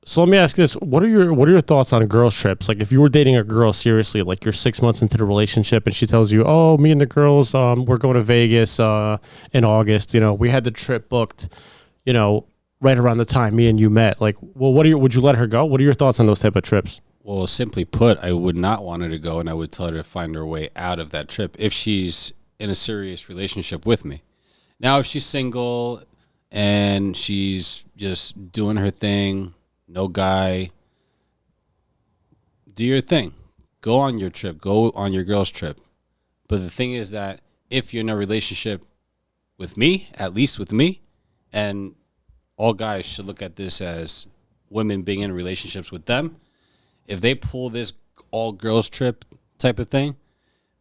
So let me ask this: what are your thoughts on girls trips? Like, if you were dating a girl seriously, like you're 6 months into the relationship, and she tells you, "Oh, me and the girls, we're going to Vegas in August. You know, we had the trip booked. You know, right around the time me and you met. Like, well, would you let her go? What are your thoughts on those type of trips? Well, simply put, I would not want her to go, and I would tell her to find her way out of that trip if she's in a serious relationship with me. Now, if she's single and she's just doing her thing, no guy, do your thing. Go on your trip. Go on your girl's trip. But the thing is that if you're in a relationship with me, at least with me, and all guys should look at this as women being in relationships with them, if they pull this all girls trip type of thing,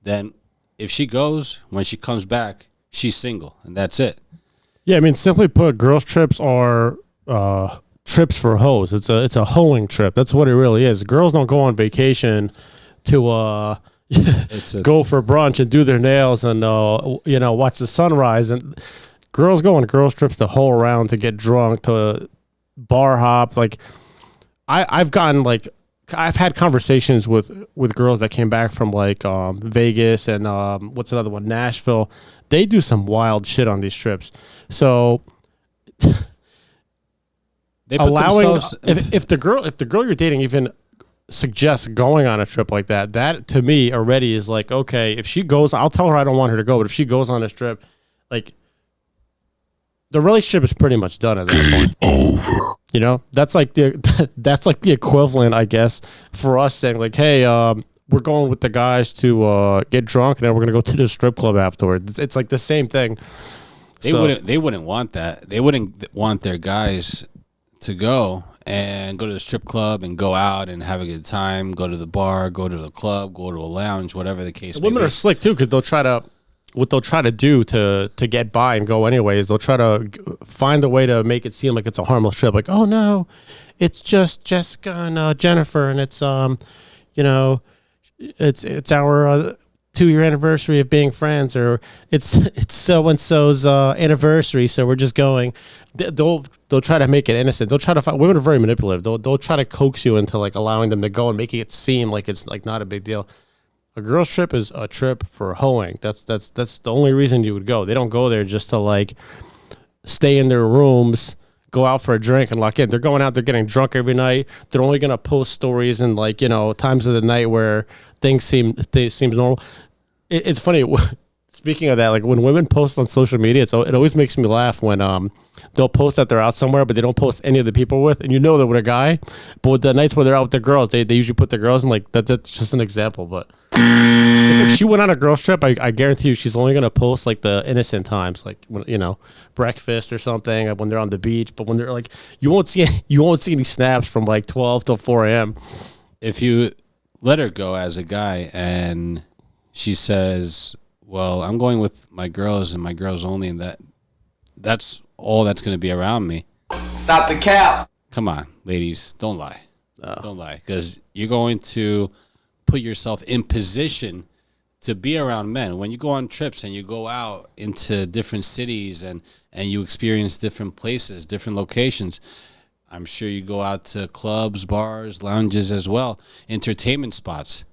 then if she goes, when she comes back, she's single, and that's it. Yeah, I mean, simply put, girls trips are trips for hoes. It's a hoeing trip. That's what it really is. Girls don't go on vacation to go for brunch and do their nails and watch the sunrise. And girls go on girls trips to hoe around, to get drunk, to bar hop. Like I've had conversations with girls that came back from like Vegas and what's another one, Nashville. They do some wild shit on these trips. So they put themselves, if the girl you're dating even suggests going on a trip like that, that to me already is like, okay, if she goes, I'll tell her I don't want her to go, but if she goes on this trip, like, the relationship is pretty much done at that point. Over. You know, that's like the equivalent, I guess, for us saying like, hey, we're going with the guys to get drunk, and then we're gonna go to the strip club afterwards. It's like the same thing. They wouldn't want that. They wouldn't want their guys to go and go to the strip club and go out and have a good time, go to the bar, go to the club, go to a lounge, whatever the case may be. Women are slick too, because they'll try to do to get by and go anyways. They'll try to find a way to make it seem like it's a harmless trip. Like, oh no, it's just Jessica and Jennifer, and it's it's our 2-year anniversary of being friends, or it's so and so's anniversary, so we're just going. They'll try to make it innocent. They'll try to find. Women are very manipulative. They'll try to coax you into like allowing them to go and making it seem like it's like not a big deal. A girl's trip is a trip for hoeing. That's the only reason you would go. They don't go there just to like stay in their rooms, go out for a drink and lock in. They're going out, they're getting drunk every night. They're only going to post stories in like, times of the night where things seems normal. It's funny. Speaking of that, like when women post on social media, it always makes me laugh when they'll post that they're out somewhere, but they don't post any of the people with, and they're with a guy. But with the nights where they're out with the girls, they usually put the girls in. Like that's just an example. But if she went on a girls trip, I guarantee you she's only gonna post like the innocent times, like when breakfast or something, when they're on the beach. But when they're like, you won't see any snaps from like 12 till 4 a.m. If you let her go as a guy and she says, well, I'm going with my girls and my girls only, and that's all that's going to be around me. Stop the cap. Come on, ladies, don't lie. Don't lie, because you're going to put yourself in position to be around men. When you go on trips and you go out into different cities and you experience different places, different locations, I'm sure you go out to clubs, bars, lounges as well, entertainment spots.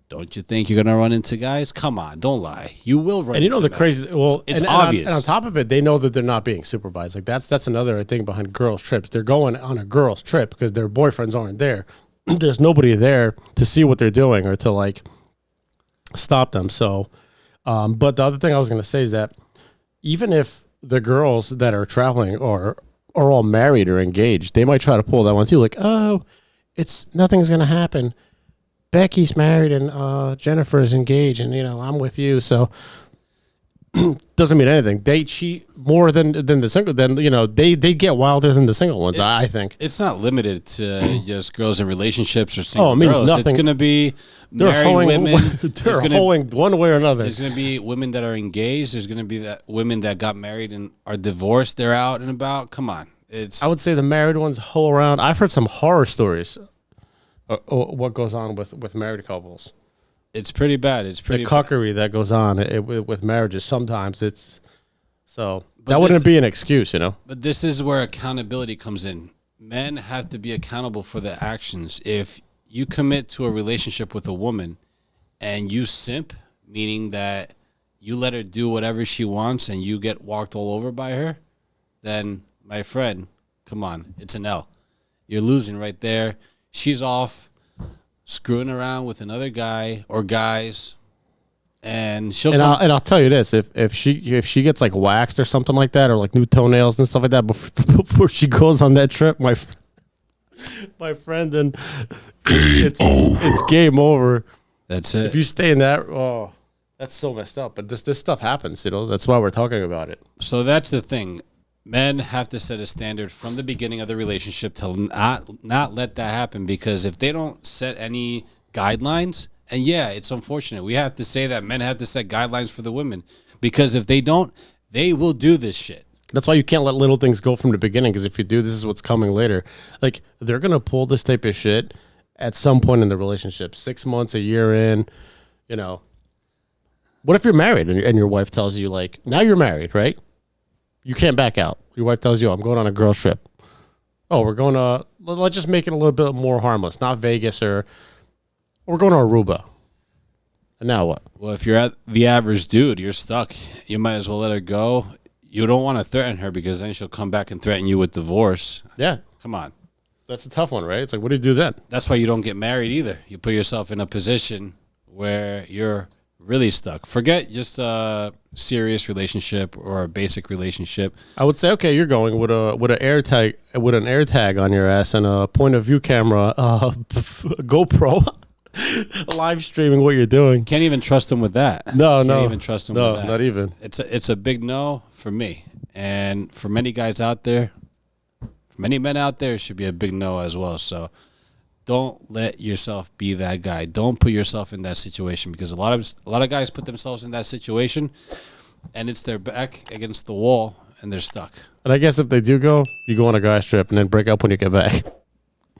Don't you think you're going to run into guys? Come on, don't lie. You will run into the them. crazy, well, it's obvious. And on top of it, they know that they're not being supervised. Like that's another thing behind girls' trips. They're going on a girls' trip because their boyfriends aren't there. There's nobody there to see what they're doing or to like stop them. So, but the other thing I was going to say is that even if the girls that are traveling are all married or engaged, they might try to pull that one too. Like, oh, nothing's going to happen. Becky's married and Jennifer's engaged, and I'm with you. So doesn't mean anything. They cheat more than the single. Then they get wilder than the single ones. I think it's not limited to just girls in relationships or single it means girls. nothing. It's going to be married women. They're hoeing one way or another. There's going to be women that are engaged. There's going to be women that got married and are divorced. They're out and about. Come on, I would say the married ones hoe around. I've heard some horror stories. What goes on with married couples? It's pretty bad. It's pretty the cuckery that goes on with marriages. Sometimes it's so that wouldn't be an excuse, But this is where accountability comes in. men have to be accountable for their actions. If you commit to a relationship with a woman and you simp, meaning that you let her do whatever she wants and you get walked all over by her, then, my friend, come on, it's an L. You're losing right there. She's off screwing around with another guy or guys, and she'll I'll tell you this: if she gets like waxed or something like that, or like new toenails and stuff like that before she goes on that trip, my friend, then it's game over. That's it. If you stay in that, that's so messed up. But this stuff happens, you know. That's why we're talking about it. So that's the thing. Men have to set a standard from the beginning of the relationship to not let that happen, because if they don't set any guidelines, and yeah, it's unfortunate. We have to say that men have to set guidelines for the women, because if they don't, they will do this shit. That's why you can't let little things go from the beginning, because if you do, this is what's coming later. Like, they're going to pull this type of shit at some point in the relationship, 6 months, a year in, you know. What if you're married and your wife tells you, like, now you're married, right? You can't back out. Your wife tells you, I'm going on a girls trip. Oh, we're going to, let's just make it a little bit more harmless, not Vegas, or we're going to Aruba. And now what? Well, if you're at the average dude, you're stuck. You might as well let her go. You don't want to threaten her, because then she'll come back and threaten you with divorce. Yeah. Come on. That's a tough one, right? It's like, what do you do then? That's why you don't get married either. You put yourself in a position where you're really stuck. Forget just a serious relationship or a basic relationship. I would say, okay, you're going with an air tag on your ass and a point of view camera, GoPro, live streaming what you're doing. Can't even trust them with that. No, Can't even trust them with that. Not even. It's a big no for me, and for many guys out there, for many men out there, it should be a big no as well. So don't let yourself be that guy. Don't put yourself in that situation, because a lot of guys put themselves in that situation, and it's their back against the wall and they're stuck. And I guess if they do go, you go on a guy's trip and then break up when you get back.